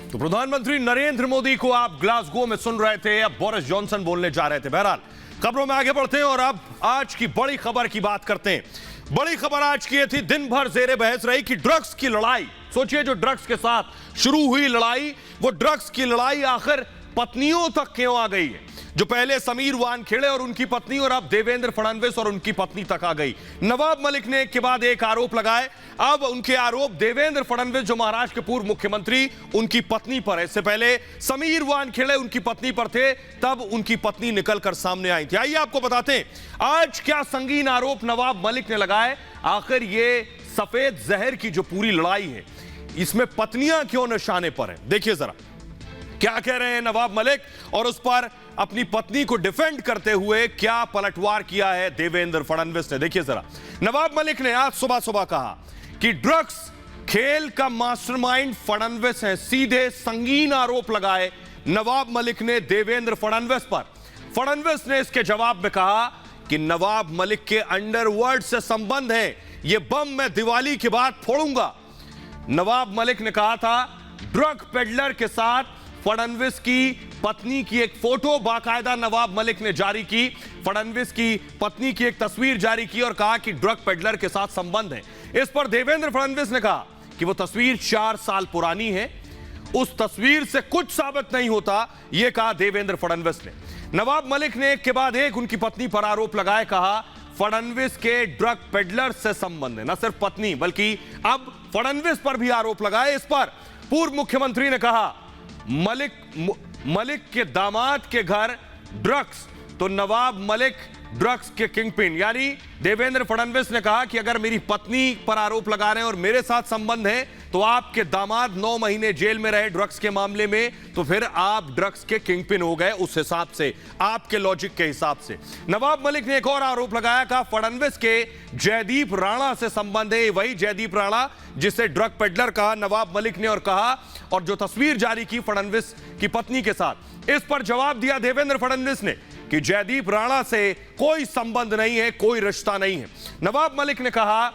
तो प्रधानमंत्री नरेंद्र मोदी को आप ग्लासगो में सुन रहे थे, अब बोरिस जॉनसन बोलने जा रहे थे। बहरहाल खबरों में आगे बढ़ते हैं और अब आज की बड़ी खबर की बात करते हैं। बड़ी खबर आज की थी, दिन भर जेरे बहस रही कि ड्रग्स की लड़ाई, सोचिए जो ड्रग्स के साथ शुरू हुई लड़ाई, वो ड्रग्स की लड़ाई आखिर पत्नियों तक क्यों आ गई है। जो पहले समीर वानखेड़े और उनकी पत्नी और अब देवेंद्र फडणवीस और उनकी पत्नी तक आ गई। नवाब मलिक ने एक के बाद एक आरोप लगाए। अब उनके आरोप देवेंद्र फडणवीस जो महाराष्ट्र के पूर्व मुख्यमंत्री, उनकी पत्नी पर है। इससे पहले समीर वानखेड़े उनकी पत्नी पर थे, तब उनकी पत्नी निकलकर सामने आई थी। आइए आपको बताते हैं आज क्या संगीन आरोप नवाब मलिक ने लगाए। आखिर ये सफेद जहर की जो पूरी लड़ाई है, इसमें पत्नियां क्यों निशाने पर है। देखिए जरा क्या कह रहे हैं नवाब मलिक, और उस पर अपनी पत्नी को डिफेंड करते हुए क्या पलटवार किया है देवेंद्र फडणवीस ने। देखिए जरा, नवाब मलिक ने आज सुबह सुबह कहा कि ड्रग्स खेल का मास्टरमाइंड फडणवीस है। सीधे संगीन आरोप लगाए नवाब मलिक ने देवेंद्र फडणवीस पर। फडणवीस ने इसके जवाब में कहा कि नवाब मलिक के अंडरवर्ल्ड से संबंध है, यह बम मैं दिवाली के बाद फोड़ूंगा। नवाब मलिक ने कहा था ड्रग पेडलर के साथ फडणवीस की पत्नी की एक फोटो बाकायदा नवाब मलिक ने जारी की, फडणवीस की पत्नी की एक तस्वीर जारी की और कहा कि ड्रग पेडलर के साथ संबंध है। इस पर देवेंद्र फडणवीस ने कहा कि वो तस्वीर 4 साल पुरानी है, उस तस्वीर से कुछ साबित नहीं होता, यह कहा देवेंद्र फडणवीस ने। नवाब मलिक ने एक के बाद एक उनकी पत्नी पर आरोप लगाए, कहा फडणवीस के ड्रग पेडलर से संबंध है। न सिर्फ पत्नी बल्कि अब फडणवीस पर भी आरोप लगाए। इस पर पूर्व मुख्यमंत्री ने कहा मलिक के दामाद के घर ड्रग्स, तो नवाब मलिक ड्रग्स के किंगपिन। यानी देवेंद्र फडणवीस ने कहा कि अगर मेरी पत्नी पर आरोप लगा रहे हैं और मेरे साथ संबंध है, तो आपके दामाद 9 महीने जेल में रहे ड्रग्स के मामले में, तो फिर आप ड्रग्स के किंगपिन हो गए उस हिसाब से, आपके लॉजिक के हिसाब से। नवाब मलिक ने एक और आरोप लगाया, कहा फडणवीस के जयदीप राणा से संबंध है। वही जयदीप राणा जिसे ड्रग पेडलर कहा नवाब मलिक ने, और कहा और जो तस्वीर जारी की फडणवीस की पत्नी के साथ। इस पर जवाब दिया देवेंद्र फडणवीस ने कि जयदीप राणा से कोई संबंध नहीं है, कोई रिश्ता नहीं है। नवाब मलिक ने कहा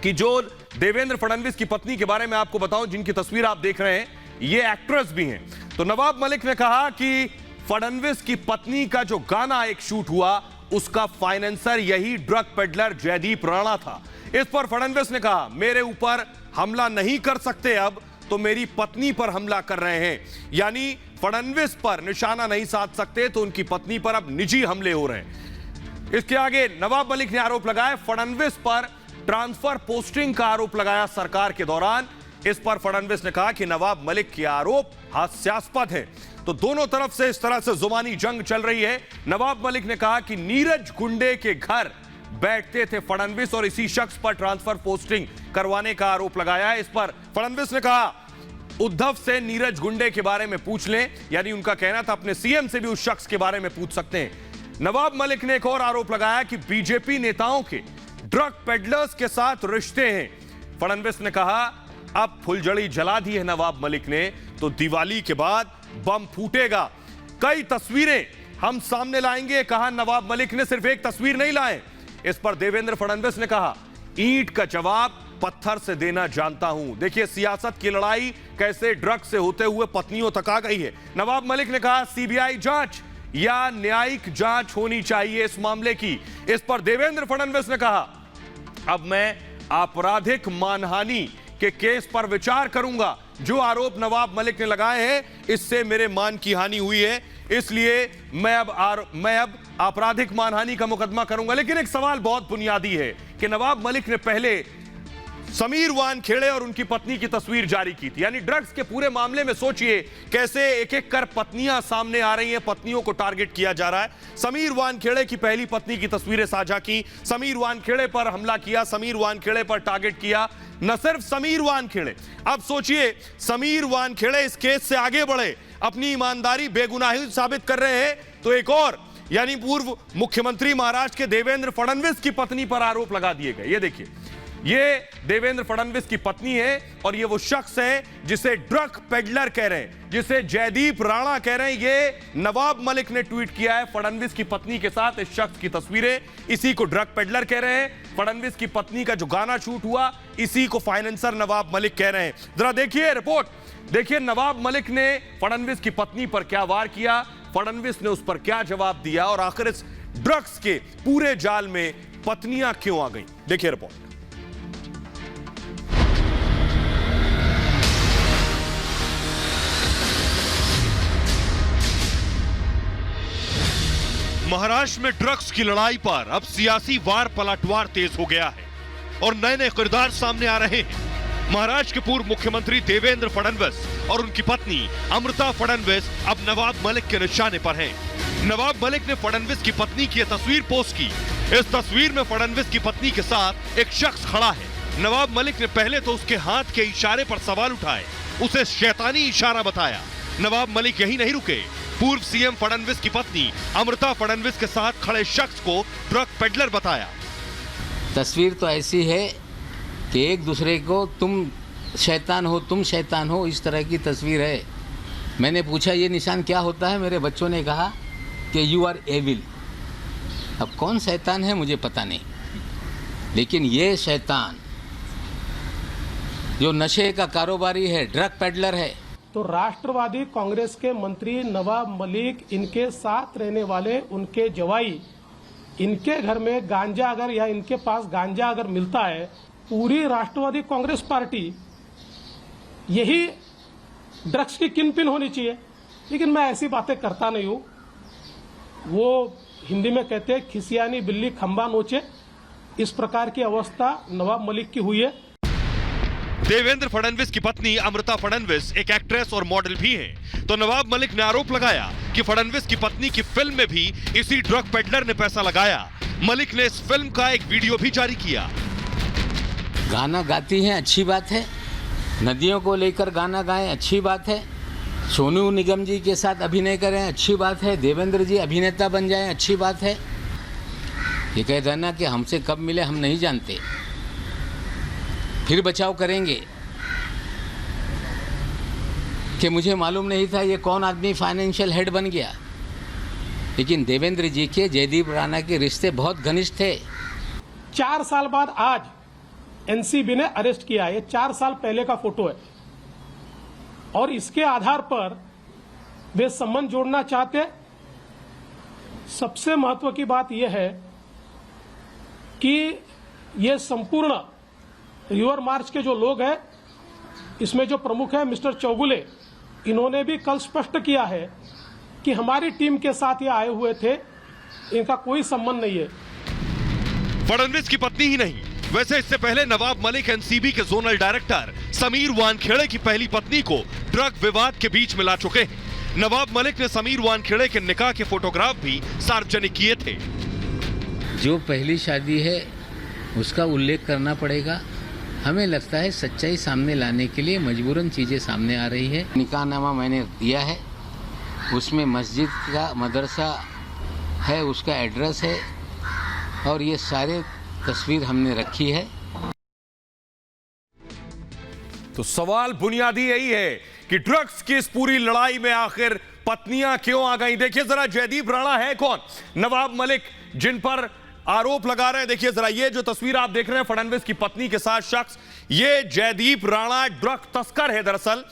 कि जो देवेंद्र फडणवीस की पत्नी के बारे में आपको बताऊं, जिनकी तस्वीर आप देख रहे हैं, ये एक्ट्रेस भी हैं। तो नवाब मलिक ने कहा कि फडणवीस की पत्नी का जो गाना एक शूट हुआ, उसका फाइनेंसर यही ड्रग पेडलर जयदीप राणा था। इस पर फडणवीस ने कहा मेरे ऊपर हमला नहीं कर सकते अब, तो मेरी पत्नी पर हमला कर रहे हैं। यानी फडणवीस पर निशाना नहीं साध सकते, तो उनकी पत्नी पर अब निजी हमले हो रहे हैं। इसके आगे नवाब मलिक ने आरोप लगाया फडणवीस पर ट्रांसफर पोस्टिंग का आरोप लगाया सरकार के दौरान। इस पर फडणवीस ने कहा कि नवाब मलिक के आरोप हास्यास्पद है। तो दोनों तरफ से इस तरह से जुबानी जंग चल रही है। नवाब मलिक ने कहा कि नीरज गुंडे के घर बैठते थे फडणवीस और इसी शख्स पर ट्रांसफर पोस्टिंग करवाने का आरोप लगाया। इस पर फडणवीस ने कहा उद्धव से नीरज गुंडे के बारे में पूछ लें, यानी उनका कहना था अपने सीएम से भी उस शख्स के बारे में पूछ सकते हैं। नवाब मलिक ने एक और आरोप लगाया कि बीजेपी नेताओं के ड्रग पेडलर्स के साथ रिश्ते हैं। फडणवीस ने कहा अब फुलझड़ी जला दी है नवाब मलिक ने, तो दिवाली के बाद बम फूटेगा। कई तस्वीरें हम सामने लाएंगे, कहा नवाब मलिक ने। सिर्फ एक तस्वीर नहीं लाए। इस पर देवेंद्र फडणवीस ने कहा ईंट का जवाब पत्थर से देना जानता हूं। देखिए सियासत की लड़ाई कैसे ड्रग से होते हुए पत्नियों तक आ गई है। नवाब मलिक ने कहा सीबीआई जांच या न्यायिक जांच होनी चाहिए इस मामले की। इस पर देवेंद्र फडणवीस ने कहा अब मैं आपराधिक मानहानि के केस पर विचार करूंगा। जो आरोप नवाब मलिक ने लगाए हैं, इससे मेरे मान की हानि हुई है, इसलिए मैं अब आपराधिक मानहानि का मुकदमा करूंगा। लेकिन एक सवाल बहुत बुनियादी है कि नवाब मलिक ने पहले समीर वानखेड़े और उनकी पत्नी की तस्वीर जारी की थी। यानी ड्रग्स के पूरे मामले में सोचिए कैसे एक एक कर पत्नियां सामने आ रही हैं, पत्नियों को टारगेट किया जा रहा है। समीर वानखेड़े की पहली पत्नी की तस्वीरें साझा की, समीर वानखेड़े पर हमला किया, समीर वानखेड़े पर टारगेट किया। न सिर्फ समीर वानखेड़े, अब सोचिए समीर वानखेड़े इस केस से आगे बढ़े, अपनी ईमानदारी बेगुनाही साबित कर रहे हैं, तो एक और यानी पूर्व मुख्यमंत्री महाराष्ट्र के देवेंद्र फडणवीस की पत्नी पर आरोप लगा दिए गए। ये देखिए ये देवेंद्र फडणवीस की पत्नी है और ये वो शख्स है जिसे ड्रग पेडलर कह रहे हैं, जिसे जयदीप राणा कह रहे हैं। ये नवाब मलिक ने ट्वीट किया है फडणवीस की पत्नी के साथ इस शख्स की तस्वीरें, इसी को ड्रग पेडलर कह रहे हैं। फडणवीस की पत्नी का जो गाना शूट हुआ इसी को फाइनेंसर नवाब मलिक कह रहे हैं। जरा देखिए रिपोर्ट, देखिए नवाब मलिक ने फडणवीस की पत्नी पर क्या वार किया, फडणवीस ने उस पर क्या जवाब दिया और आखिर इस ड्रग्स के पूरे जाल में पत्नियां क्यों आ गई। देखिए रिपोर्ट। महाराष्ट्र में ड्रग्स की लड़ाई पर अब सियासी वार पलटवार तेज हो गया है और नए नए किरदार सामने आ रहे हैं। महाराष्ट्र के पूर्व मुख्यमंत्री देवेंद्र फडणवीस और उनकी पत्नी अमृता फडणवीस अब नवाब मलिक के निशाने पर हैं। नवाब मलिक ने फडणवीस की पत्नी की तस्वीर पोस्ट की। इस तस्वीर में फडणवीस की पत्नी के साथ एक शख्स खड़ा है। नवाब मलिक ने पहले तो उसके हाथ के इशारे पर सवाल उठाए, उसे शैतानी इशारा बताया। नवाब मलिक यही नहीं रुके, पूर्व सीएम फडणवीस की पत्नी अमृता फडणवीस के साथ खड़े शख्स को ड्रग पेडलर बताया। तस्वीर तो ऐसी है कि एक दूसरे को तुम शैतान हो, इस तरह की तस्वीर है। मैंने पूछा ये निशान क्या होता है, मेरे बच्चों ने कहा कि यू आर एविल। अब कौन शैतान है मुझे पता नहीं, लेकिन ये शैतान जो नशे का कारोबारी है, ड्रग पेडलर है। तो राष्ट्रवादी कांग्रेस के मंत्री नवाब मलिक, इनके साथ रहने वाले उनके जवाई, इनके घर में गांजा अगर या इनके पास गांजा अगर मिलता है, पूरी राष्ट्रवादी कांग्रेस पार्टी यही ड्रग्स की किंगपिन होनी चाहिए। लेकिन मैं ऐसी बातें करता नहीं हूं। वो हिंदी में कहते हैं खिसियानी बिल्ली खंबा नोचे, इस प्रकार की अवस्था नवाब मलिक की हुई है। देवेंद्र फडणवीस की पत्नी अमृता फडणवीस एक एक्ट्रेस और मॉडल भी हैं। तो नवाब मलिक ने आरोप लगाया कि फडणवीस की पत्नी की फिल्म में भी इसी ड्रग पेडलर ने पैसा लगाया। मलिक ने इस फिल्म का एक वीडियो भी जारी किया। गाना गाती हैं, अच्छी बात है। नदियों को लेकर गाना गाएं, अच्छी बात है। सोनू निगम जी के साथ अभिनय करें, अच्छी बात है। देवेंद्र जी अभिनेता बन जाएं, अच्छी बात है। ये कह देना कि हमसे कब मिले हम नहीं जानते, फिर बचाव करेंगे कि मुझे मालूम नहीं था ये कौन आदमी फाइनेंशियल हेड बन गया। लेकिन देवेंद्र जी के जयदीप राणा के रिश्ते बहुत घनिष्ठ थे। 4 साल बाद आज एनसीबी ने अरेस्ट किया। ये 4 साल पहले का फोटो है और इसके आधार पर वे संबंध जोड़ना चाहते। सबसे महत्व की बात यह है कि ये संपूर्ण रिवर मार्च के जो लोग हैं, इसमें जो प्रमुख है मिस्टर चौगुले, इन्होंने भी कल स्पष्ट किया है कि हमारी टीम के साथ ये आए हुए थे, इनका कोई संबंध नहीं है। फडणवीस की पत्नी ही नहीं, वैसे इससे पहले नवाब मलिक एनसीबी के जोनल डायरेक्टर समीर वानखेड़े की पहली पत्नी को ड्रग विवाद के बीच में ला चुके हैं। नवाब मलिक ने समीर वानखेड़े के निकाह के फोटोग्राफ भी सार्वजनिक किए थे। जो पहली शादी है उसका उल्लेख करना पड़ेगा। हमें लगता है सच्चाई सामने लाने के लिए मजबूरन चीजें सामने आ रही है। निकाहनामा मैंने दिया है, उसमें मस्जिद का मदरसा है, उसका एड्रेस है और ये सारे तस्वीर हमने रखी है। तो सवाल बुनियादी यही है कि ड्रग्स की इस पूरी लड़ाई में आखिर पत्नियां क्यों आ गई। देखिए जरा जयदीप राणा है कौन, नवाब मलिक जिन पर आरोप लगा रहे हैं। देखिए जरा ये जो तस्वीर आप देख रहे हैं फडणवीस की पत्नी के साथ शख्स, ये जयदीप राणा ड्रग तस्कर है। दरअसल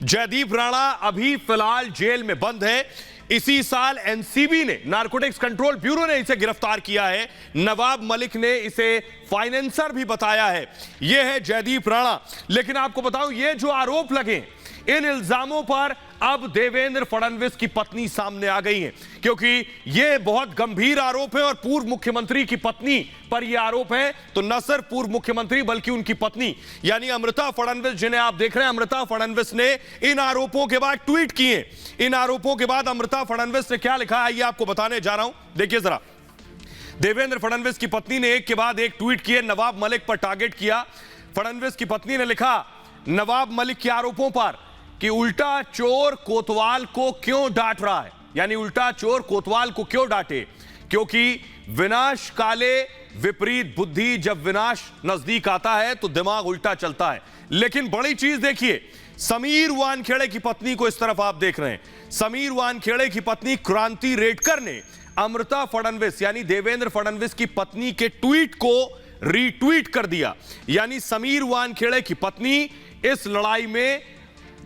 जयदीप राणा अभी फिलहाल जेल में बंद है। इसी साल एनसीबी ने, नारकोटिक्स कंट्रोल ब्यूरो ने इसे गिरफ्तार किया है। नवाब मलिक ने इसे फाइनेंसर भी बताया है। यह है जयदीप राणा। लेकिन आपको बताऊं, ये जो आरोप लगे, इन इल्जामों पर अब देवेंद्र फडणवीस की पत्नी सामने आ गई है, क्योंकि ये बहुत गंभीर आरोप है और पूर्व मुख्यमंत्री की पत्नी पर यह आरोप है। तो न सिर्फ पूर्व मुख्यमंत्री बल्कि उनकी पत्नी यानी अमृता फडणवीस, जिन्हें आप देख रहे हैं, अमृता फडणवीस ने इन आरोपों के बाद ट्वीट किए। इन आरोपों के बाद अमृता फडणवीस ने क्या लिखा है ये आपको बताने जा रहा हूं। देखिए जरा, देवेंद्र फडणवीस की पत्नी ने एक के बाद एक ट्वीट किए, नवाब मलिक पर टारगेट किया। फडणवीस की पत्नी ने लिखा नवाब मलिक के आरोपों पर कि उल्टा चोर कोतवाल को क्यों डांट रहा है, यानी उल्टा चोर कोतवाल को क्यों डांटे, क्योंकि विनाश काले विपरीत बुद्धि, जब विनाश नजदीक आता है तो दिमाग उल्टा चलता है। लेकिन बड़ी चीज देखिए, समीर वानखेड़े की पत्नी को इस तरफ आप देख रहे हैं, समीर वानखेड़े की पत्नी क्रांति रेडकर ने अमृता फडणवीस यानी देवेंद्र फडणवीस की पत्नी के ट्वीट को रीट्वीट कर दिया। यानी समीर वानखेड़े की पत्नी इस लड़ाई में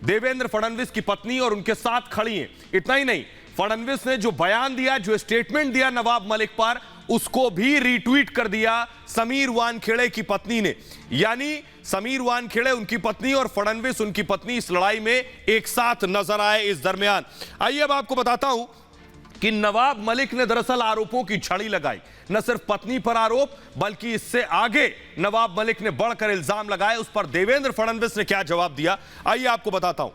देवेंद्र फडणवीस की पत्नी और उनके साथ खड़ी हैं। इतना ही नहीं, फडणवीस ने जो बयान दिया, जो स्टेटमेंट दिया नवाब मलिक पर, उसको भी रीट्वीट कर दिया समीर वानखेड़े की पत्नी ने। यानी समीर वानखेड़े उनकी पत्नी और फडणवीस उनकी पत्नी इस लड़ाई में एक साथ नजर आए। इस दरमियान आइए अब आपको बताता हूं कि नवाब मलिक ने दरअसल आरोपों की झड़ी लगाई। न सिर्फ पत्नी पर आरोप, बल्कि इससे आगे नवाब मलिक ने बढ़कर इल्जाम लगाए। उस पर देवेंद्र फडणवीस ने क्या जवाब दिया, आइए आपको बताता हूं।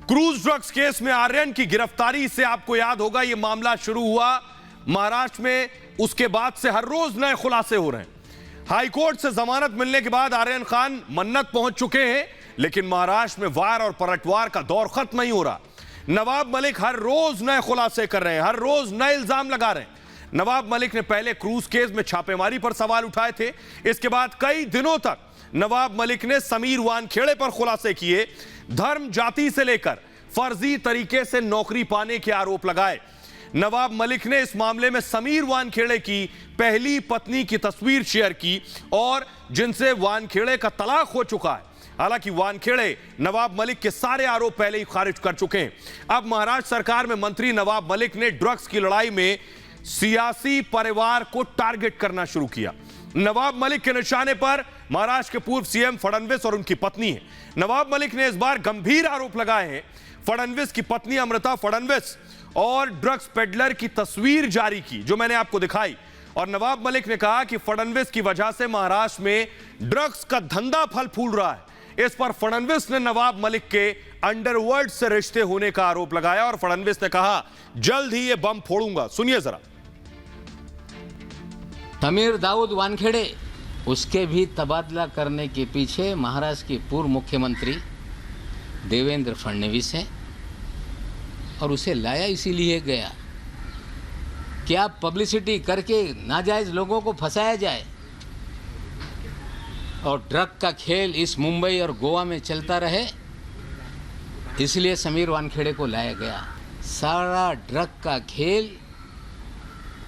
क्रूज ड्रग्स केस में आर्यन की गिरफ्तारी से आपको याद होगा, यह मामला शुरू हुआ महाराष्ट्र में, उसके बाद से हर रोज नए खुलासे हो रहे हैं। हाईकोर्ट से जमानत मिलने के बाद आर्यन खान मन्नत पहुंच चुके हैं, लेकिन महाराष्ट्र में वार और पलटवार का दौर खत्म नहीं हो रहा। नवाब मलिक हर रोज नए खुलासे कर रहे हैं, हर रोज नए इल्जाम लगा रहे हैं। नवाब मलिक ने पहले क्रूज केस में छापेमारी पर सवाल उठाए थे, इसके बाद कई दिनों तक नवाब मलिक ने समीर वानखेड़े पर खुलासे किए। धर्म जाति से लेकर फर्जी तरीके से नौकरी पाने के आरोप लगाए। नवाब मलिक ने इस मामले में समीर वानखेड़े की पहली पत्नी की तस्वीर शेयर की और जिनसे वानखेड़े का तलाक हो चुका है। हालांकि वानखेड़े नवाब मलिक के सारे आरोप पहले ही खारिज कर चुके हैं। अब महाराष्ट्र सरकार में मंत्री नवाब मलिक ने ड्रग्स की लड़ाई में सियासी परिवार को टारगेट करना शुरू किया। नवाब मलिक के निशाने पर महाराष्ट्र के पूर्व सीएम फडणवीस और उनकी पत्नी है। नवाब मलिक ने इस बार गंभीर आरोप लगाए हैं। फडणवीस की पत्नी अमृता फडणवीस और ड्रग्स पेडलर की तस्वीर जारी की, जो मैंने आपको दिखाई, और नवाब मलिक ने कहा कि फडणवीस की वजह से महाराष्ट्र में ड्रग्स का धंधा फल फूल रहा है। इस पर फडणवीस ने नवाब मलिक के अंडरवर्ल्ड से रिश्ते होने का आरोप लगाया और फडणवीस ने कहा जल्द ही यह बम फोड़ूंगा। सुनिए जरा। समीर दाऊद वानखेड़े, उसके भी तबादला करने के पीछे महाराष्ट्र के पूर्व मुख्यमंत्री देवेंद्र फडणवीस हैं और उसे लाया इसीलिए गया कि आप पब्लिसिटी करके नाजायज लोगों को फंसाया जाए और ड्रग का खेल इस मुंबई और गोवा में चलता रहे, इसलिए समीर वानखेड़े को लाया गया। सारा ड्रग का खेल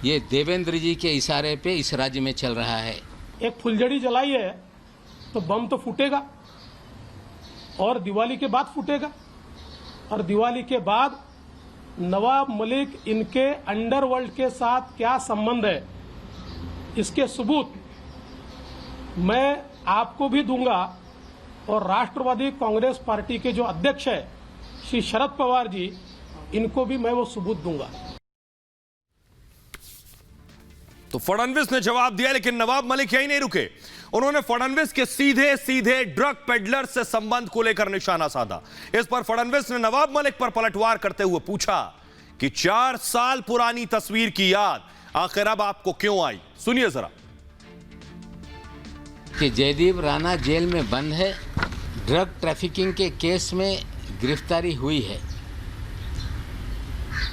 ये देवेंद्र जी के इशारे पे इस राज्य में चल रहा है। एक फुलझड़ी जलाई है तो बम तो फूटेगा और दिवाली के बाद फूटेगा, और दिवाली के बाद नवाब मलिक इनके अंडरवर्ल्ड के साथ क्या संबंध है, इसके सबूत मैं आपको भी दूंगा और राष्ट्रवादी कांग्रेस पार्टी के जो अध्यक्ष है श्री शरद पवार जी, इनको भी मैं वो सबूत दूंगा। तो फडणवीस ने जवाब दिया, लेकिन नवाब मलिक यही नहीं रुके। उन्होंने फडणवीस के सीधे सीधे ड्रग पेडलर से संबंध को लेकर निशाना साधा। इस पर फडणवीस ने नवाब मलिक पर पलटवार करते हुए पूछा कि 4 साल पुरानी तस्वीर की याद आखिर अब आपको क्यों आई। सुनिए जरा। कि जयदीप राणा जेल में बंद है, ड्रग ट्रैफिकिंग के केस में गिरफ्तारी हुई है,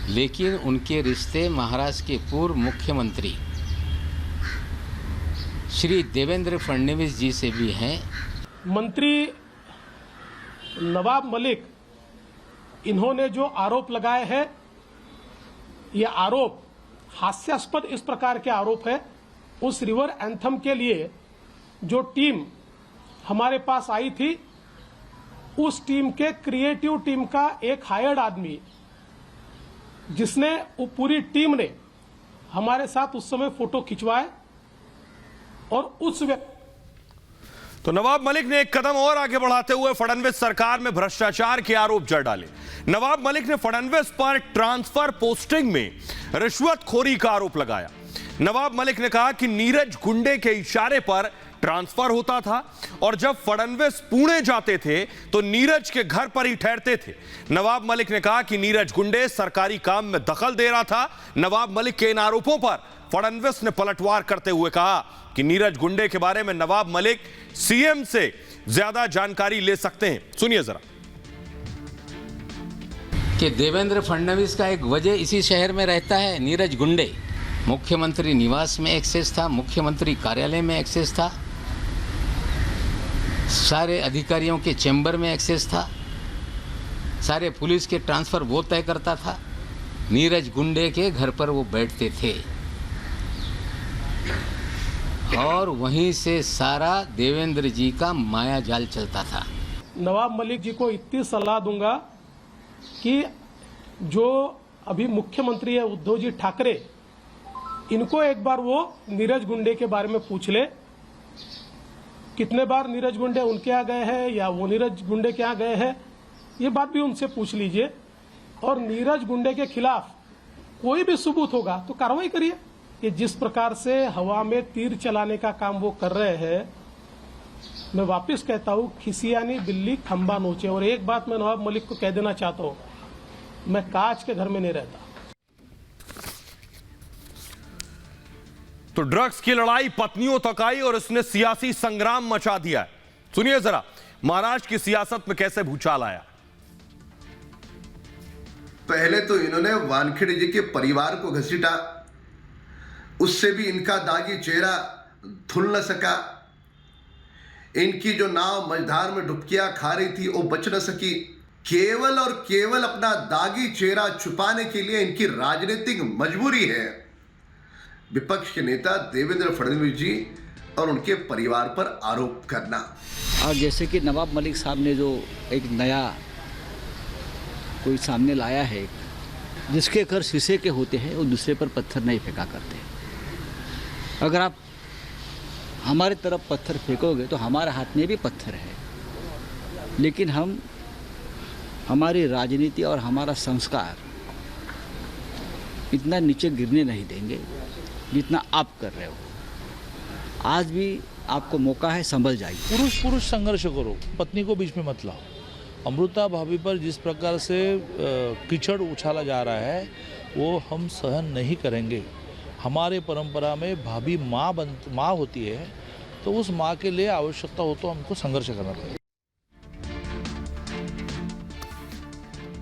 लेकिन उनके रिश्ते महाराष्ट्र के पूर्व मुख्यमंत्री श्री देवेंद्र फडणवीस जी से भी हैं। मंत्री नवाब मलिक, इन्होंने जो आरोप लगाए हैं, ये आरोप हास्यास्पद इस प्रकार के आरोप है। उस रिवर एंथम के लिए जो टीम हमारे पास आई थी, उस टीम के क्रिएटिव टीम का एक हायर्ड आदमी, जिसने वो पूरी टीम ने हमारे साथ उस समय फोटो खिंचवाए और उस तो नवाब मलिक ने एक कदम और आगे बढ़ाते हुए फडणवीस सरकार में भ्रष्टाचार के आरोप जड़ डाले। नवाब मलिक ने फडणवीस पर ट्रांसफर पोस्टिंग में रिश्वतखोरी का आरोप लगाया। नवाब मलिक ने कहा कि नीरज गुंडे के इशारे पर ट्रांसफर होता था और जब फडणवीस पुणे जाते थे तो नीरज के घर पर ही ठहरते थे। नवाब मलिक ने कहा कि नीरज गुंडे सरकारी काम में दखल दे रहा था। नवाब मलिक के इन आरोपों पर फडणवीस ने पलटवार करते हुए कहा कि नीरज गुंडे के बारे में नवाब मलिक सीएम से ज्यादा जानकारी ले सकते हैं। सुनिए जरा। कि देवेंद्र फडणवीस का एक वजह इसी शहर में रहता है, नीरज गुंडे, मुख्यमंत्री निवास में एक्सेस था, मुख्यमंत्री कार्यालय में एक्सेस था, सारे अधिकारियों के चैम्बर में एक्सेस था, सारे पुलिस के ट्रांसफर वो तय करता था, नीरज गुंडे के घर पर वो बैठते थे और वहीं से सारा देवेंद्र जी का माया जाल चलता था। नवाब मलिक जी को इतनी सलाह दूंगा कि जो अभी मुख्यमंत्री है उद्धव जी ठाकरे, इनको एक बार वो नीरज गुंडे के बारे में पूछ ले। कितने बार नीरज गुंडे उनके यहाँ गए हैं या वो नीरज गुंडे के यहाँ गए हैं, ये बात भी उनसे पूछ लीजिए। और नीरज गुंडे के खिलाफ कोई भी सबूत होगा तो कार्रवाई करिए। कि जिस प्रकार से हवा में तीर चलाने का काम वो कर रहे हैं, मैं वापस कहता हूं, खिसियानी बिल्ली खंबा नोचे। और एक बात मैं नवाब मलिक को कह देना चाहता हूं, मैं कांच के घर में नहीं रहता। तो ड्रग्स की लड़ाई पत्नियों तक आई और इसने सियासी संग्राम मचा दिया है। सुनिए जरा महाराष्ट्र की सियासत में कैसे भूचाल आया। पहले तो इन्होंने वानखेड़े जी के परिवार को घसीटा, उससे भी इनका दागी चेहरा धुल न सका। इनकी जो नाव मझधार में डुबकियां खा रही थी वो बच न सकी। केवल और केवल अपना दागी चेहरा छुपाने के लिए इनकी राजनीतिक मजबूरी है विपक्ष के नेता देवेंद्र फडणवीस जी और उनके परिवार पर आरोप करना। और जैसे कि नवाब मलिक साहब ने जो एक नया कोई सामने लाया है, जिसके घर शीशे के होते हैं वो दूसरे पर पत्थर नहीं फेंका करते। अगर आप हमारे तरफ पत्थर फेंकोगे तो हमारे हाथ में भी पत्थर है, लेकिन हम हमारी राजनीति और हमारा संस्कार इतना नीचे गिरने नहीं देंगे जितना आप कर रहे हो। आज भी आपको मौका है, संभल जाइए। पुरुष पुरुष संघर्ष करो, पत्नी को बीच में मत लाओ। अमृता भाभी पर जिस प्रकार से कीचड़ उछाला जा रहा है वो हम सहन नहीं करेंगे। हमारे परंपरा में भाभी माँ होती है, तो उस माँ के लिए आवश्यकता हो तो हमको संघर्ष करना पड़ेगा।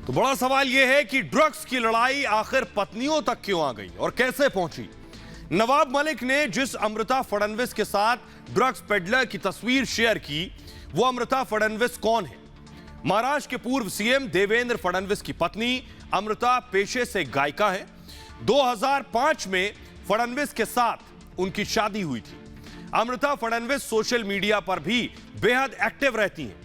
तो बड़ा सवाल यह है कि ड्रग्स की लड़ाई आखिर पत्नियों तक क्यों आ गई और कैसे पहुंची। नवाब मलिक ने जिस अमृता फडणवीस के साथ ड्रग्स पेडलर की तस्वीर शेयर की, वो अमृता फडणवीस कौन है? महाराष्ट्र के पूर्व सीएम देवेंद्र फडणवीस की पत्नी अमृता पेशे से गायिका है। 2005 में फडणवीस के साथ उनकी शादी हुई थी। अमृता फडणवीस सोशल मीडिया पर भी बेहद एक्टिव रहती हैं।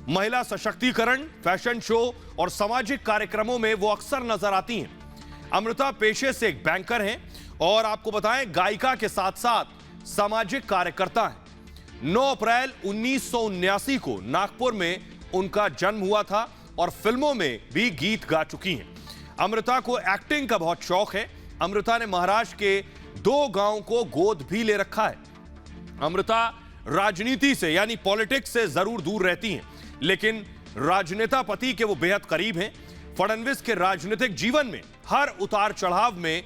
महिला सशक्तिकरण, फैशन शो और सामाजिक कार्यक्रमों में वो अक्सर नजर आती हैं। अमृता पेशे से एक बैंकर हैं और आपको बताएं गायिका के साथ साथ सामाजिक कार्यकर्ता हैं। 9 अप्रैल 1979 को नागपुर में उनका जन्म हुआ था और फिल्मों में भी गीत गा चुकी हैं। अमृता को एक्टिंग का बहुत शौक है। अमृता ने महाराष्ट्र के 2 गांवों को गोद भी ले रखा है। अमृता राजनीति से यानी पॉलिटिक्स से जरूर दूर रहती हैं, लेकिन राजनेता पति के वो बेहद करीब हैं। फडणवीस के राजनीतिक जीवन में हर उतार चढ़ाव में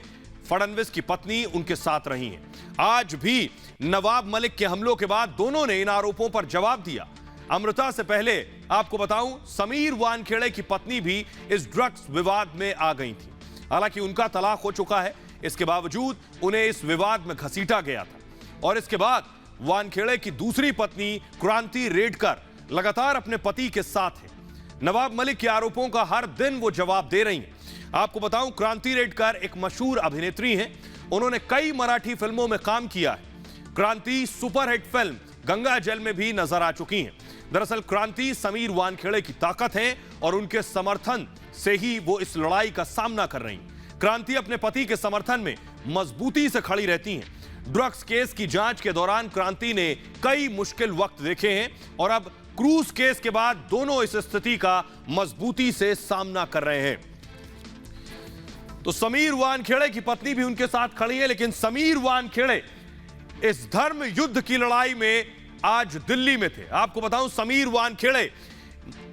फडणवीस की पत्नी उनके साथ रही हैं। आज भी नवाब मलिक के हमलों के बाद दोनों ने इन आरोपों पर जवाब दिया। अमृता से पहले आपको बताऊं, समीर वानखेड़े की पत्नी भी इस ड्रग्स विवाद में आ गई थी। हालांकि उनका तलाक हो चुका है, इसके बावजूद उन्हें इस विवाद में घसीटा गया था। और इसके बाद वानखेड़े की दूसरी पत्नी क्रांति रेडकर लगातार अपने पति के साथ है। नवाब मलिक के आरोपों का हर दिन वो जवाब दे रही हैं। आपको बताऊं, क्रांति रेडकर एक मशहूर अभिनेत्री हैं। उन्होंने कई मराठी फिल्मों में काम किया है। क्रांति सुपरहिट फिल्म गंगा जल में भी नजर आ चुकी हैं। दरअसल क्रांति समीर वानखेड़े की ताकत है और उनके समर्थन से ही वो इस लड़ाई का सामना कर रही हैं। क्रांति अपने पति के समर्थन में मजबूती से खड़ी रहती हैं। ड्रग्स केस की जांच के दौरान क्रांति ने कई मुश्किल वक्त देखे हैं और अब क्रूज केस के बाद दोनों इस स्थिति का मजबूती से सामना कर रहे हैं। तो समीर वानखेड़े की पत्नी भी उनके साथ खड़ी है, लेकिन समीर वानखेड़े इस धर्म युद्ध की लड़ाई में आज दिल्ली में थे। आपको बताऊं, समीर वानखेड़े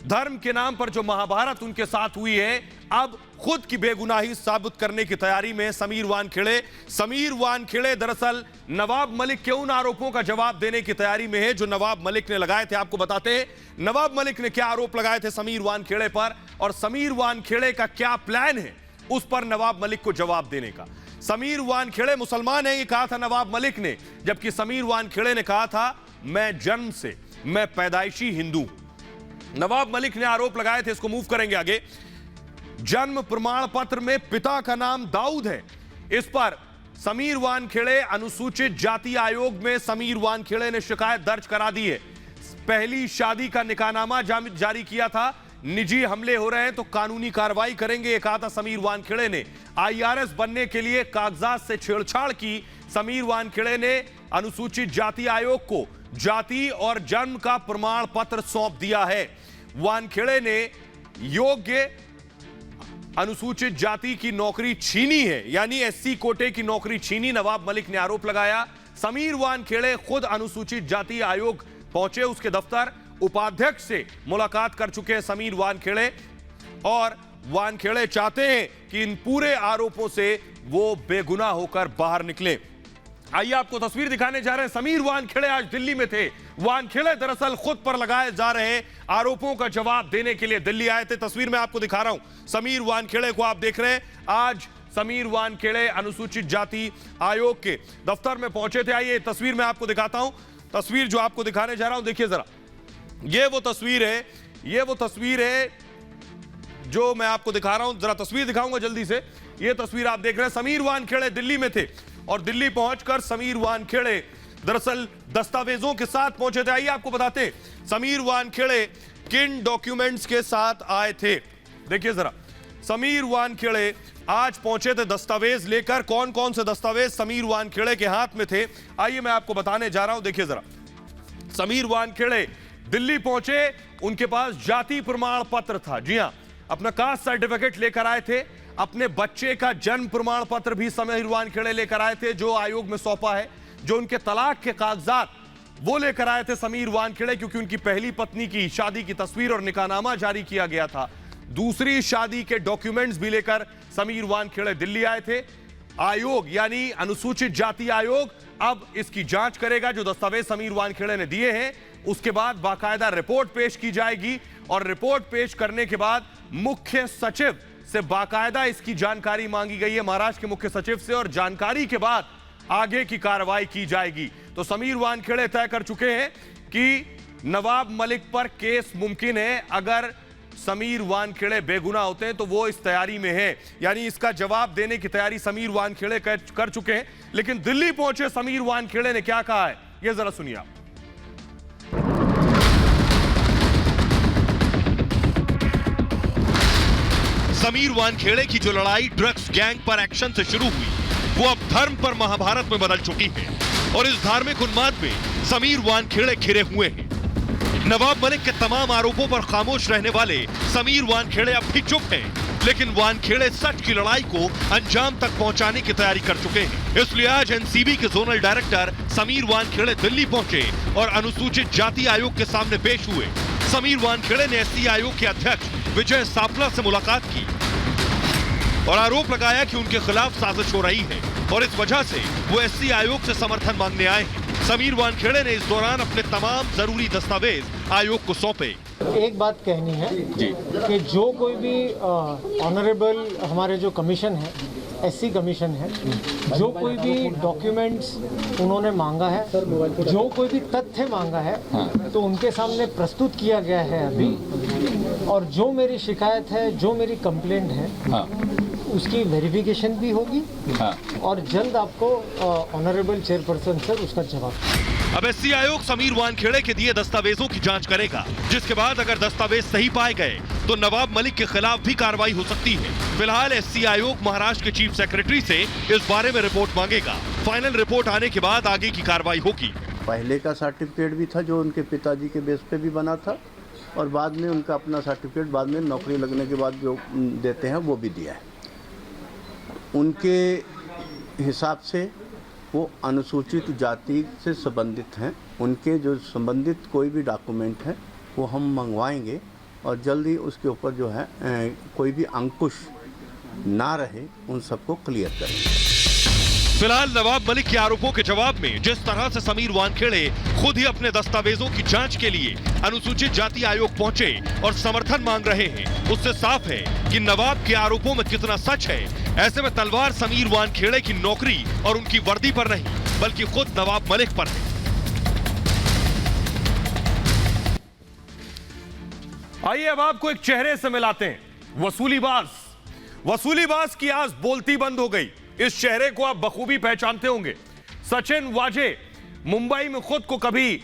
धर्म के नाम पर जो महाभारत उनके साथ हुई है, अब खुद की बेगुनाही साबित करने की तैयारी में समीर वानखेड़े दरअसल नवाब मलिक के उन आरोपों का जवाब देने की तैयारी में है जो नवाब मलिक ने लगाए थे। आपको बताते हैं नवाब मलिक ने क्या आरोप लगाए थे समीर वानखेड़े पर और समीर वानखेड़े का क्या प्लान है उस पर नवाब मलिक को जवाब देने का। समीर वानखेड़े मुसलमान हैं, ये कहा था नवाब मलिक ने, जबकि समीर वानखेड़े ने कहा था मैं जन्म से, मैं पैदाइशी हिंदू। नवाब मलिक ने आरोप लगाए थे, इसको मूव करेंगे आगे। जन्म प्रमाण पत्र में पिता का नाम दाऊद है। इस पर समीर वानखेड़े अनुसूचित जाति आयोग में समीर वानखेड़े ने शिकायत दर्ज करा दी है। पहली शादी का निकाहनामा जारी किया था, निजी हमले हो रहे हैं तो कानूनी कार्रवाई करेंगे, ये कहा था समीर वानखेड़े ने। आईआरएस बनने के लिए कागजात से छेड़छाड़ की। समीर वानखेड़े ने अनुसूचित जाति आयोग को जाति और जन्म का प्रमाण पत्र सौंप दिया है। वानखेड़े ने योग्य अनुसूचित जाति की नौकरी छीनी है, यानी एससी कोटे की नौकरी छीनी, नवाब मलिक ने आरोप लगाया। समीर वानखेड़े खुद अनुसूचित जाति आयोग पहुंचे, उसके दफ्तर उपाध्यक्ष से मुलाकात कर चुके हैं समीर वानखेड़े, और वानखेड़े चाहते हैं कि इन पूरे आरोपों से वो बेगुनाह होकर बाहर निकले। आइए आपको तस्वीर दिखाने जा रहे हैं। समीर वानखेड़े आज दिल्ली में थे। वानखेड़े दरअसल खुद पर लगाए जा रहे आरोपों का जवाब देने के लिए दिल्ली आए थे। तस्वीर में आपको दिखा रहा हूं समीर वानखेड़े को, आप देख रहे हैं। आज समीर वानखेड़े अनुसूचित जाति आयोग के दफ्तर में पहुंचे थे। आइए तस्वीर में आपको दिखाता हूं। तस्वीर जो आपको दिखाने जा रहा हूं, देखिए जरा, ये वो तस्वीर है जो मैं आपको दिखा रहा हूं। जरा तस्वीर दिखाऊंगा जल्दी से। ये तस्वीर आप देख रहे हैं, समीर वानखेड़े दिल्ली में थे और दिल्ली पहुंचकर समीर वानखेड़े दरअसल दस्तावेजों के साथ पहुंचे थे। आइए आपको बताते हैं समीर वानखेड़े किन डॉक्यूमेंट्स के साथ आए थे। देखिए जरा, समीर वानखेड़े आज पहुंचे थे दस्तावेज लेकर। कौन कौन से दस्तावेज समीर वानखेड़े के हाथ में थे, आइए मैं आपको बताने जा रहा हूं। देखिए जरा, समीर वानखेड़े दिल्ली पहुंचे, उनके पास जाति प्रमाण पत्र था। जी हां, अपना कास्ट सर्टिफिकेट लेकर आए थे। अपने बच्चे का जन्म प्रमाण पत्र भी समीर वानखेड़े लेकर आए थे, जो आयोग में सौंपा है। जो उनके तलाक के कागजात वो लेकर आए थे समीर वानखेड़े, क्योंकि उनकी पहली पत्नी की शादी की तस्वीर और निकाहनामा जारी किया गया था। दूसरी शादी के डॉक्यूमेंट्स भी लेकर समीर वानखेड़े दिल्ली आए थे। आयोग यानी अनुसूचित जाति आयोग अब इसकी जांच करेगा। जो दस्तावेज समीर वानखेड़े ने दिए हैं, उसके बाद बाकायदा रिपोर्ट पेश की जाएगी, और रिपोर्ट पेश करने के बाद मुख्य सचिव से बाकायदा इसकी जानकारी मांगी गई है, महाराष्ट्र के मुख्य सचिव से, और जानकारी के बाद आगे की कार्रवाई की जाएगी। तो समीर वानखेड़े तय कर चुके हैं कि नवाब मलिक पर केस मुमकिन है। अगर समीर वानखेड़े बेगुनाह होते हैं तो वो इस तैयारी में है, यानी इसका जवाब देने की तैयारी समीर वानखेड़े कर चुके हैं। लेकिन दिल्ली पहुंचे समीर वानखेड़े ने क्या कहा है, ये जरा सुनिए आप। समीर वानखेड़े की जो लड़ाई ड्रग्स गैंग पर एक्शन से शुरू हुई, वो अब धर्म पर महाभारत में बदल चुकी है, और इस धार्मिक उन्माद में समीर वानखेड़े घिरे हुए हैं। नवाब मलिक के तमाम आरोपों पर खामोश रहने वाले समीर वानखेड़े अब भी चुप हैं, लेकिन वानखेड़े सच की लड़ाई को अंजाम तक पहुंचाने की तैयारी कर चुके हैं। इसलिए आज एनसीबी के जोनल डायरेक्टर समीर वानखेड़े दिल्ली पहुंचे और अनुसूचित जाति आयोग के सामने पेश हुए। समीर वानखेड़े ने एससी आयोग के अध्यक्ष विजय सापला से मुलाकात की और आरोप लगाया कि उनके खिलाफ साजिश हो रही है, और इस वजह से वो एससी आयोग से समर्थन मांगने आए हैं। समीर वानखेड़े ने इस दौरान अपने तमाम जरूरी दस्तावेज आयोग को सौंपे। एक बात कहनी है कि जो कोई भी ऑनरेबल हमारे जो कमीशन है, एससी कमीशन है, जो कोई भी डॉक्यूमेंट्स उन्होंने मांगा है, जो कोई भी तथ्य मांगा है, तो उनके सामने प्रस्तुत किया गया है अभी। और जो मेरी शिकायत है, जो मेरी कंप्लेंट है, उसकी वेरिफिकेशन भी होगी, और जल्द आपको ऑनरेबल चेयरपर्सन सर उसका जवाब। अब एससी आयोग समीर वानखेड़े के दिए दस्तावेजों की जांच करेगा, जिसके बाद अगर दस्तावेज सही पाए गए तो नवाब मलिक के खिलाफ भी कार्रवाई हो सकती है। फिलहाल एससी आयोग महाराष्ट्र के चीफ सेक्रेटरी से इस बारे में रिपोर्ट मांगेगा। फाइनल रिपोर्ट आने के बाद आगे की कार्रवाई होगी। पहले का सर्टिफिकेट भी था जो उनके पिताजी के बेस पे भी बना था, और बाद में उनका अपना सर्टिफिकेट बाद में नौकरी लगने के बाद जो देते हैं वो भी दिया है। उनके हिसाब से वो अनुसूचित जाति से संबंधित हैं। उनके जो संबंधित कोई भी डॉक्यूमेंट है वो हम मंगवाएंगे, और जल्दी उसके ऊपर जो है कोई भी अंकुश ना रहे, उन सबको क्लियर करेंगे। फिलहाल नवाब मलिक के आरोपों के जवाब में जिस तरह से समीर वानखेड़े खुद ही अपने दस्तावेजों की जांच के लिए अनुसूचित जाति आयोग पहुंचे और समर्थन मांग रहे हैं, उससे साफ है कि नवाब के आरोपों में कितना सच है। ऐसे में तलवार समीर वानखेड़े की नौकरी और उनकी वर्दी पर नहीं बल्कि खुद नवाब मलिक पर है। आइए अब आपको एक चेहरे से मिलाते हैं, वसूलीबाज। वसूलीबाज की आज बोलती बंद हो गई। इस चेहरे को आप बखूबी पहचानते होंगे। सचिन वाजे मुंबई में खुद को कभी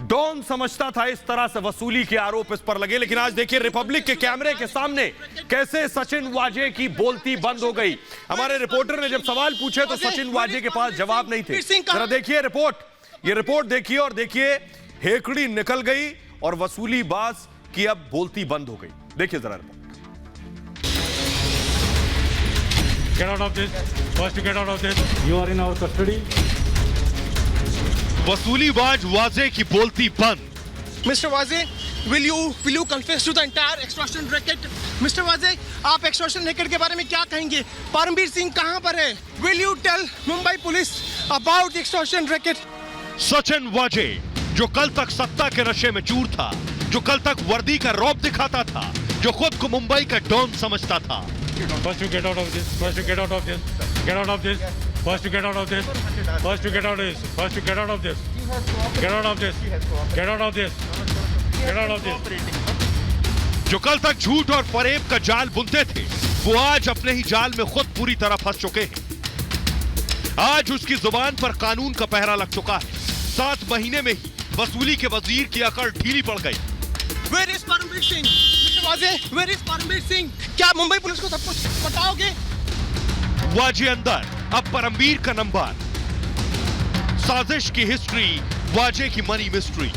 डॉन समझता था, इस तरह से वसूली के आरोप इस पर लगे, लेकिन आज देखिए रिपब्लिक के कैमरे के सामने कैसे सचिन वाजे की बोलती बंद हो गई। हमारे रिपोर्टर ने जब सवाल पूछे तो सचिन वाजे के पास जवाब नहीं थे। जरा देखिए रिपोर्ट, ये रिपोर्ट देखिए और देखिए हेकड़ी निकल गई और वसूलीबाज की अब बोलती बंद हो गई। देखिए जरा report. Get out of this. First, get out of this. You are in our custody. वसूलीबाज वाजे की बोलती बंद। Mr. Waze, will you confess to the entire extortion racket? Mr. Waze, आप extortion racket के बारे में क्या कहेंगे? परमबीर सिंह कहां पर है? Will you tell Mumbai police about the extortion racket? Sachin वाजे जो कल तक सत्ता के नशे में चूर था, जो कल तक वर्दी का रौब दिखाता था, जो खुद को मुंबई का डॉन समझता था। First, you get out of this. First, you get out of this. Get out of this. First, you get out of this. First, you get out of this. First, you get out of this. Get out of this. Get out of this. Get out of this. जो कल तक झूठ और फरेब का जाल बुनते थे, वो आज अपने ही जाल में खुद पूरी तरह फंस चुके हैं। आज उसकी जुबान पर कानून का पहरा लग चुका है। 7 महीने में ही वसूली के वजीर की अकड़ ढीली पड़ गई। Where is Parambir Singh? Mr. Waze, where is Parambir Singh? क्या मुंबई पुलिस को सब कुछ बताओगे? वाजे अंदर, अब परमबीर का नंबर। साजिश की हिस्ट्री, वाजे की money mystery.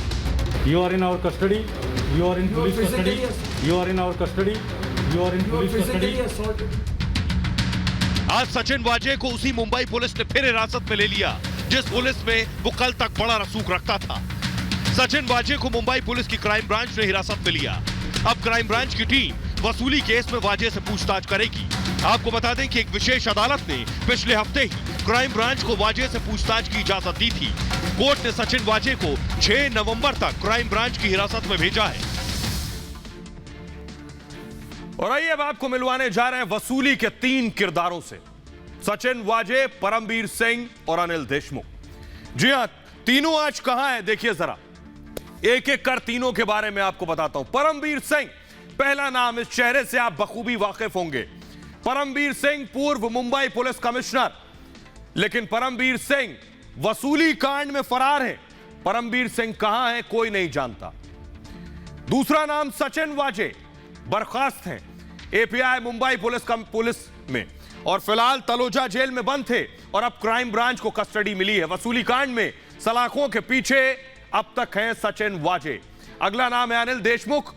You are in our custody. You are in police custody. You are in our custody. You are in police custody. आज सचिन वाजे को उसी मुंबई पुलिस ने फिर हिरासत में ले लिया जिस पुलिस में वो कल तक बड़ा रसूख रखता था। सचिन वाजे को मुंबई पुलिस की क्राइम ब्रांच ने हिरासत में लिया। अब क्राइम ब्रांच की टीम वसूली केस में वाजे से पूछताछ करेगी। आपको बता दें कि एक विशेष अदालत ने पिछले हफ्ते ही क्राइम ब्रांच को वाजे से पूछताछ की इजाजत दी थी। कोर्ट ने सचिन वाजे को 6 नवंबर तक क्राइम ब्रांच की हिरासत में भेजा है। और आइए अब आपको मिलवाने जा रहे हैं वसूली के 3 किरदारों से, सचिन वाजे, परमबीर सिंह और अनिल देशमुख। जी हां, तीनों आज कहां हैं देखिए जरा, एक एक कर तीनों के बारे में आपको बताता हूं। परमबीर सिंह पहला नाम, इस चेहरे से आप बखूबी वाकिफ होंगे। परमबीर सिंह पूर्व मुंबई पुलिस कमिश्नर, लेकिन परमबीर सिंह वसूली कांड में फरार है। परमबीर सिंह कहां है कोई नहीं जानता। दूसरा नाम सचिन वाजे, बर्खास्त हैं एपीआई मुंबई पुलिस में और फिलहाल तलोजा जेल में बंद थे और अब क्राइम ब्रांच को कस्टडी मिली है। वसूली कांड में सलाखों के पीछे अब तक हैं सचिन वाजे। अगला नाम है अनिल देशमुख,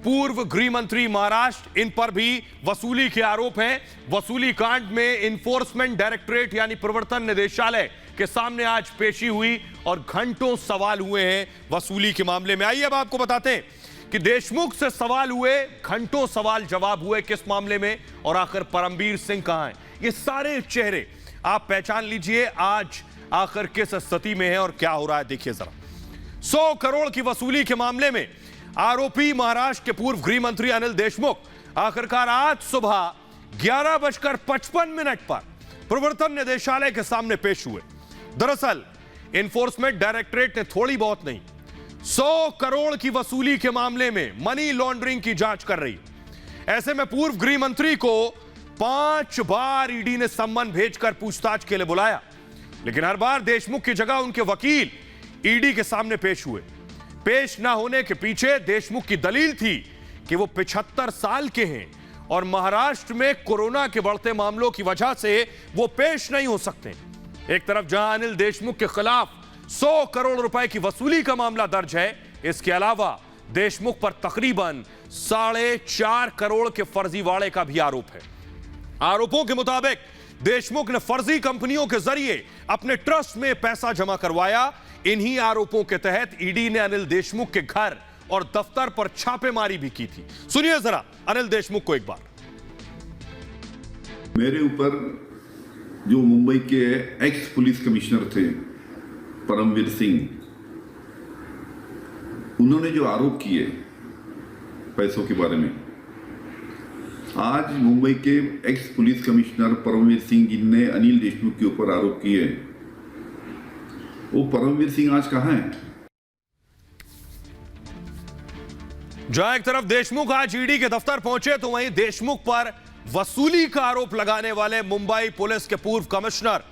पूर्व गृह मंत्री महाराष्ट्र, इन पर भी वसूली के आरोप हैं। वसूली कांड में इन्फोर्समेंट डायरेक्टरेट यानी प्रवर्तन निदेशालय के सामने आज पेशी हुई और घंटों सवाल हुए हैं वसूली के मामले में। आइए अब आपको बताते हैं कि देशमुख से सवाल हुए, घंटों सवाल जवाब हुए किस मामले में, और आखिर परमबीर सिंह कहां हैं। ये सारे चेहरे आप पहचान लीजिए आज आखिर किस स्थिति में है और क्या हो रहा है। देखिए जरा, 100 करोड़ की वसूली के मामले में आरोपी महाराष्ट्र के पूर्व गृह मंत्री अनिल देशमुख आखिरकार आज सुबह 11:55 पर प्रवर्तन निदेशालय के सामने पेश हुए। दरअसल इन्फोर्समेंट डायरेक्टरेट ने थोड़ी बहुत नहीं, 100 करोड़ की वसूली के मामले में मनी लॉन्ड्रिंग की जांच कर रही है। ऐसे में पूर्व गृह मंत्री को 5 बार ईडी ने सम्मन भेजकर पूछताछ के लिए बुलाया, लेकिन हर बार देशमुख की जगह उनके वकील ईडी के सामने पेश हुए। पेश ना होने के पीछे देशमुख की दलील थी कि वो 75 साल के हैं और महाराष्ट्र में कोरोना के बढ़ते मामलों की वजह से वो पेश नहीं हो सकते। एक तरफ जहां अनिल देशमुख के खिलाफ 100 करोड़ रुपए की वसूली का मामला दर्ज है, इसके अलावा देशमुख पर तकरीबन 4.5 करोड़ के फर्जीवाड़े का भी आरोप है। आरोपों के मुताबिक देशमुख ने फर्जी कंपनियों के जरिए अपने ट्रस्ट में पैसा जमा करवाया। इन्हीं आरोपों के तहत ईडी ने अनिल देशमुख के घर और दफ्तर पर छापेमारी भी की थी। सुनिए जरा अनिल देशमुख को एक बार। मेरे ऊपर जो मुंबई के एक्स पुलिस कमिश्नर थे परमवीर सिंह, उन्होंने जो आरोप किए पैसों के बारे में, आज मुंबई के ex police commissioner Paramvir Singh जिनने अनिल देशमुख के ऊपर आरोप किए, वो परमवीर सिंह आज कहां है? जहां एक तरफ देशमुख आज ईडी के दफ्तर पहुंचे तो वहीं देशमुख पर वसूली का आरोप लगाने वाले मुंबई पुलिस के पूर्व कमिश्नर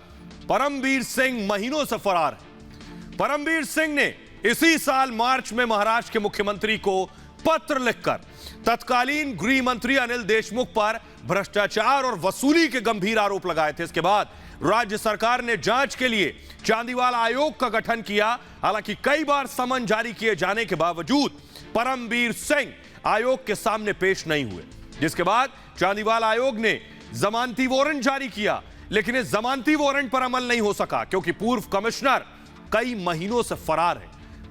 परमवीर सिंह महीनों से फरार है। परमवीर सिंह ने इसी साल मार्च में महाराष्ट्र के मुख्यमंत्री को पत्र लिखकर तत्कालीन गृह मंत्री अनिल देशमुख पर भ्रष्टाचार और वसूली के गंभीर आरोप लगाए थे। इसके बाद राज्य सरकार ने जांच के लिए चांदीवाल आयोग का गठन किया। हालांकि कई बार समन जारी किए जाने के बावजूद परमवीर सिंह आयोग के सामने पेश नहीं हुए, जिसके बाद चांदीवाल आयोग ने जमानती वारंट जारी किया, लेकिन इस जमानती वारंट पर अमल नहीं हो सका क्योंकि पूर्व कमिश्नर कई महीनों से फरार है,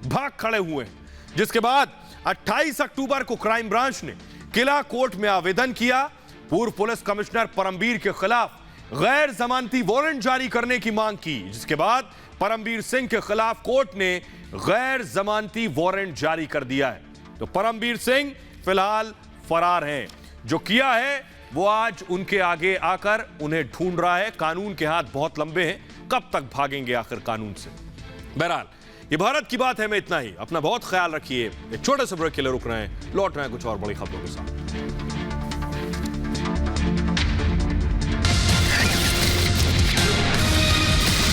भाग खड़े हुए हैं। जिसके बाद 28 अक्टूबर को क्राइम ब्रांच ने किला कोर्ट में आवेदन किया, पूर्व पुलिस कमिश्नर परमवीर के खिलाफ गैर जमानती वारंट जारी करने की मांग की, जिसके बाद परमवीर सिंह के खिलाफ कोर्ट ने गैर जमानती वारंट जारी कर दिया है। तो परमवीर सिंह फिलहाल फरार हैं। जो किया है वो आज उनके आगे आकर उन्हें ढूंढ रहा है। कानून के हाथ बहुत लंबे हैं, कब तक भागेंगे आखिर कानून से। बहरहाल ये भारत की बात है में इतना ही। अपना बहुत ख्याल रखिए। एक छोटे से ब्रेक के लिए रुक रहे हैं, लौट रहे हैं कुछ और बड़ी खबरों के साथ।